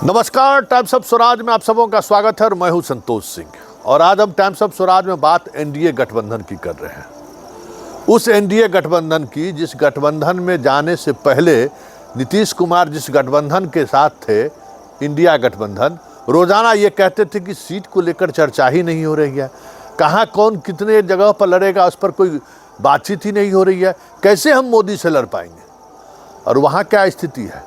नमस्कार, times of Swaraj में आप सबों का स्वागत है और मैं हूं संतोष सिंह। और आज हम टाइम्स ऑफ स्वराज में बात एनडीए गठबंधन की कर रहे हैं। उस एनडीए गठबंधन की जिस गठबंधन में जाने से पहले नीतीश कुमार जिस गठबंधन के साथ थे, इंडिया गठबंधन, रोजाना ये कहते थे कि सीट को लेकर चर्चा ही नहीं हो रही है, कहाँ कौन कितने जगह पर लड़ेगा उस पर कोई बातचीत ही नहीं हो रही है, कैसे हम मोदी से लड़ पाएंगे। और वहाँ क्या स्थिति है?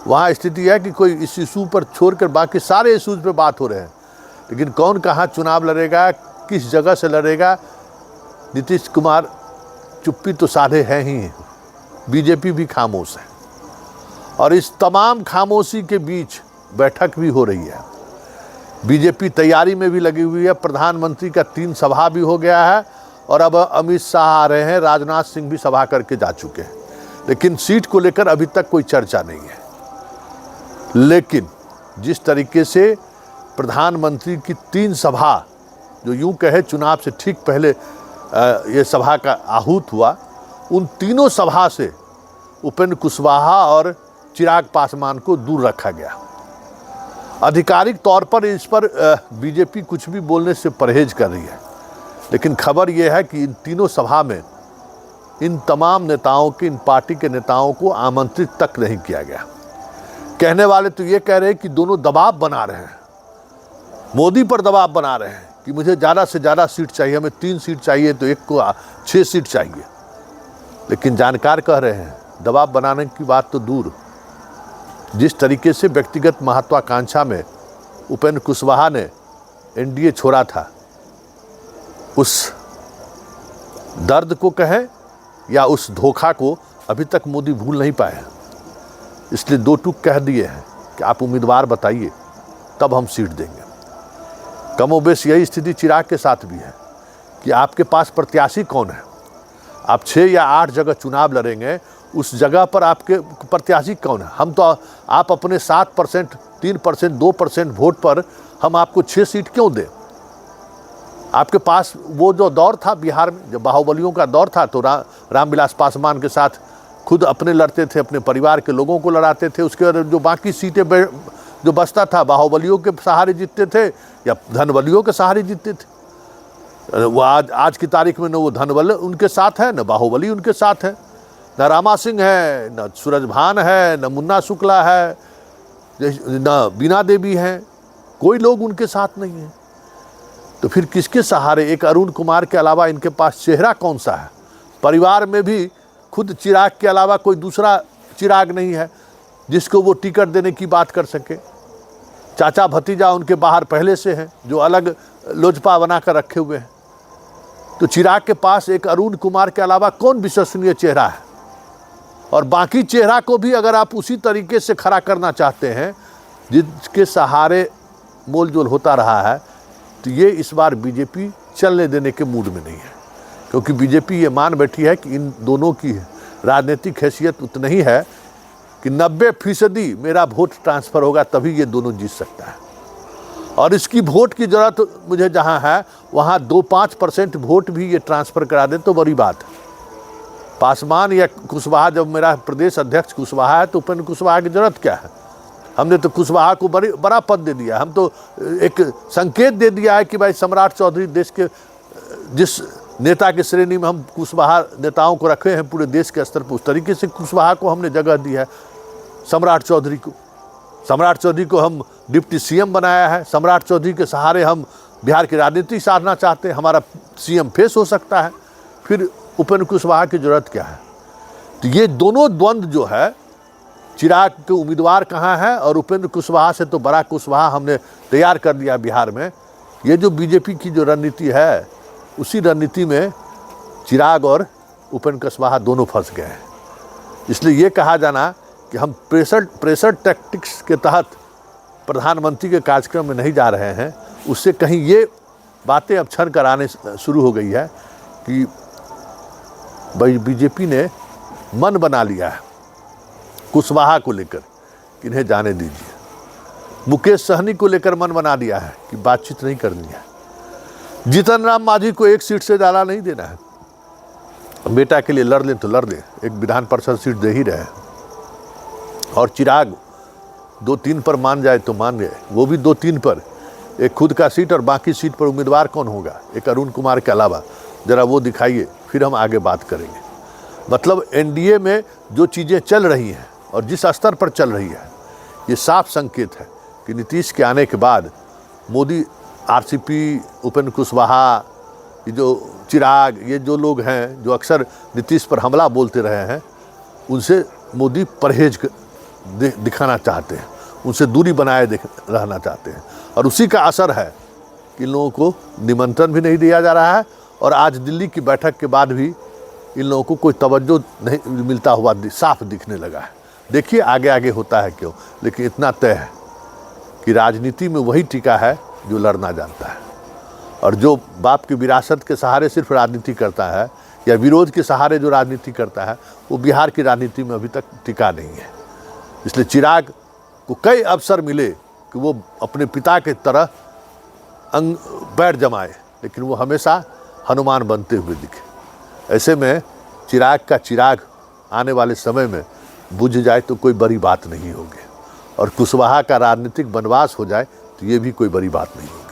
वहाँ स्थिति है कि कोई इस इशू पर छोड़कर बाकी सारे इशूज़ पे बात हो रहे हैं, लेकिन कौन कहाँ चुनाव लड़ेगा, किस जगह से लड़ेगा, नीतीश कुमार चुप्पी तो साधे हैं ही, बीजेपी भी खामोश है। और इस तमाम खामोशी के बीच बैठक भी हो रही है। बीजेपी तैयारी में भी लगी हुई है। प्रधानमंत्री का 3 सभा भी हो गया है और अब अमित शाह आ रहे हैं, राजनाथ सिंह भी सभा करके जा चुके हैं, लेकिन सीट को लेकर अभी तक कोई चर्चा नहीं है। लेकिन जिस तरीके से प्रधानमंत्री की 3 सभा, जो यूं कहे चुनाव से ठीक पहले ये सभा का आहूत हुआ, उन तीनों सभा से उपेंद्र कुशवाहा और चिराग पासवान को दूर रखा गया। आधिकारिक तौर पर इस पर बीजेपी कुछ भी बोलने से परहेज कर रही है, लेकिन खबर यह है कि इन तीनों सभा में इन तमाम नेताओं के, इन पार्टी के नेताओं को आमंत्रित तक नहीं किया गया। कहने वाले तो ये कह रहे हैं कि दोनों दबाव बना रहे हैं, मोदी पर दबाव बना रहे हैं कि मुझे ज़्यादा से ज़्यादा सीट चाहिए, हमें 3 सीट चाहिए तो एक को 6 सीट चाहिए। लेकिन जानकार कह रहे हैं दबाव बनाने की बात तो दूर, जिस तरीके से व्यक्तिगत महत्वाकांक्षा में उपेंद्र कुशवाहा ने एनडीए छोड़ा था, उस दर्द को कहें या उस धोखा को अभी तक मोदी भूल नहीं पाए। इसलिए 2 टूक कह दिए हैं कि आप उम्मीदवार बताइए, तब हम सीट देंगे। कमोबेश यही स्थिति चिराग के साथ भी है कि आपके पास प्रत्याशी कौन है। आप 6 या 8 जगह चुनाव लड़ेंगे, उस जगह पर आपके प्रत्याशी कौन है। हम तो आप अपने 7%, 3%, 2% वोट पर हम आपको 6 सीट क्यों दें। आपके पास वो जो दौर था बिहार में, जब बाहुबलियों का दौर था, तो रामविलास पासवान के साथ खुद अपने लड़ते थे, अपने परिवार के लोगों को लड़ाते थे। उसके बाद जो बाकी सीटें जो बचता था, बाहुबलियों के सहारे जीतते थे या धनबलियों के सहारे जीतते थे। वो आज की तारीख में न वो धनबल उनके साथ है, न बाहुबली उनके साथ है, न रामा सिंह है, न सूरजभान है, न मुन्ना शुक्ला है, न बीना देवी हैं। कोई लोग उनके साथ नहीं है। तो फिर किसके सहारे? एक अरुण कुमार के अलावा इनके पास चेहरा कौन सा है? परिवार में भी खुद चिराग के अलावा कोई दूसरा चिराग नहीं है जिसको वो टिकट देने की बात कर सके। चाचा भतीजा उनके बाहर पहले से हैं, जो अलग लोजपा बनाकर रखे हुए हैं। तो चिराग के पास एक अरुण कुमार के अलावा कौन विश्वसनीय चेहरा है? और बाकी चेहरा को भी अगर आप उसी तरीके से खड़ा करना चाहते हैं जिसके सहारे मोलजोल होता रहा है, तो ये इस बार बीजेपी चलने देने के मूड में नहीं है। क्योंकि बीजेपी ये मान बैठी है कि इन दोनों की राजनीतिक हैसियत उतनी ही है कि 90% मेरा वोट ट्रांसफ़र होगा, तभी ये दोनों जीत सकता है। और इसकी वोट की ज़रूरत मुझे जहाँ है, वहाँ 2-5% वोट भी ये ट्रांसफ़र करा दे तो बड़ी बात है। पासवान या कुशवाहा, जब मेरा प्रदेश अध्यक्ष कुशवाहा है तो उपेंद्र कुशवाहा की ज़रूरत क्या है? हमने तो कुशवाहा को बड़ा पद दे दिया। हम तो एक संकेत दे दिया है कि भाई सम्राट चौधरी, देश के जिस नेता की श्रेणी में हम कुशवाहा नेताओं को रखे हैं पूरे देश के स्तर पर, उस तरीके से कुशवाहा को हमने जगह दी है। सम्राट चौधरी को हम डिप्टी सीएम बनाया है। सम्राट चौधरी के सहारे हम बिहार की राजनीति साधना चाहते हैं, हमारा सीएम फेस हो सकता है। फिर उपेंद्र कुशवाहा की जरूरत क्या है? तो ये दोनों द्वंद्व जो है, चिराग के उम्मीदवार कहाँ है और उपेंद्र कुशवाहा से तो बड़ा कुशवाहा हमने तैयार कर दिया बिहार में। ये जो बीजेपी की जो रणनीति है, उसी रणनीति में चिराग और उपेंद्र कुशवाहा दोनों फंस गए हैं। इसलिए ये कहा जाना कि हम प्रेशर टैक्टिक्स के तहत प्रधानमंत्री के कार्यक्रम में नहीं जा रहे हैं, उससे कहीं ये बातें अब छन कर आने शुरू हो गई है कि भाई बीजेपी ने मन बना लिया है कुशवाहा को लेकर कि इन्हें जाने दीजिए। मुकेश सहनी को लेकर मन बना दिया है कि बातचीत नहीं करनी है। जीतन राम मांझी को 1 सीट से ज़्यादा नहीं देना है। बेटा के लिए लड़ लें तो लड़ लें, एक विधान परिषद सीट दे ही रहे। और चिराग 2-3 पर मान जाए तो मान गए, वो भी 2-3 पर, एक खुद का सीट और बाकी सीट पर उम्मीदवार कौन होगा, एक अरुण कुमार के अलावा, ज़रा वो दिखाइए, फिर हम आगे बात करेंगे। मतलब एनडीए में जो चीज़ें चल रही हैं और जिस स्तर पर चल रही है, ये साफ संकेत है कि नीतीश के आने के बाद मोदी, आरसीपी, उपेंद्र कुशवाहा, ये जो चिराग, ये जो लोग हैं जो अक्सर नीतीश पर हमला बोलते रहे हैं, उनसे मोदी परहेज दिखाना चाहते हैं, उनसे दूरी बनाए रहना चाहते हैं। और उसी का असर है कि इन लोगों को निमंत्रण भी नहीं दिया जा रहा है और आज दिल्ली की बैठक के बाद भी इन लोगों को कोई तवज्जो नहीं मिलता हुआ साफ दिखने लगा है। देखिए आगे आगे होता है क्यों, लेकिन इतना तय है कि राजनीति में वही टिका है जो लड़ना जानता है, और जो बाप की विरासत के सहारे सिर्फ राजनीति करता है या विरोध के सहारे जो राजनीति करता है, वो बिहार की राजनीति में अभी तक टिका नहीं है। इसलिए चिराग को कई अवसर मिले कि वो अपने पिता के तरह पैर जमाए, लेकिन वो हमेशा हनुमान बनते हुए दिखे। ऐसे में चिराग का चिराग आने वाले समय में बुझ जाए तो कोई बड़ी बात नहीं होगी, और कुशवाहा का राजनीतिक वनवास हो जाए तो ये भी कोई बड़ी बात नहीं होगी।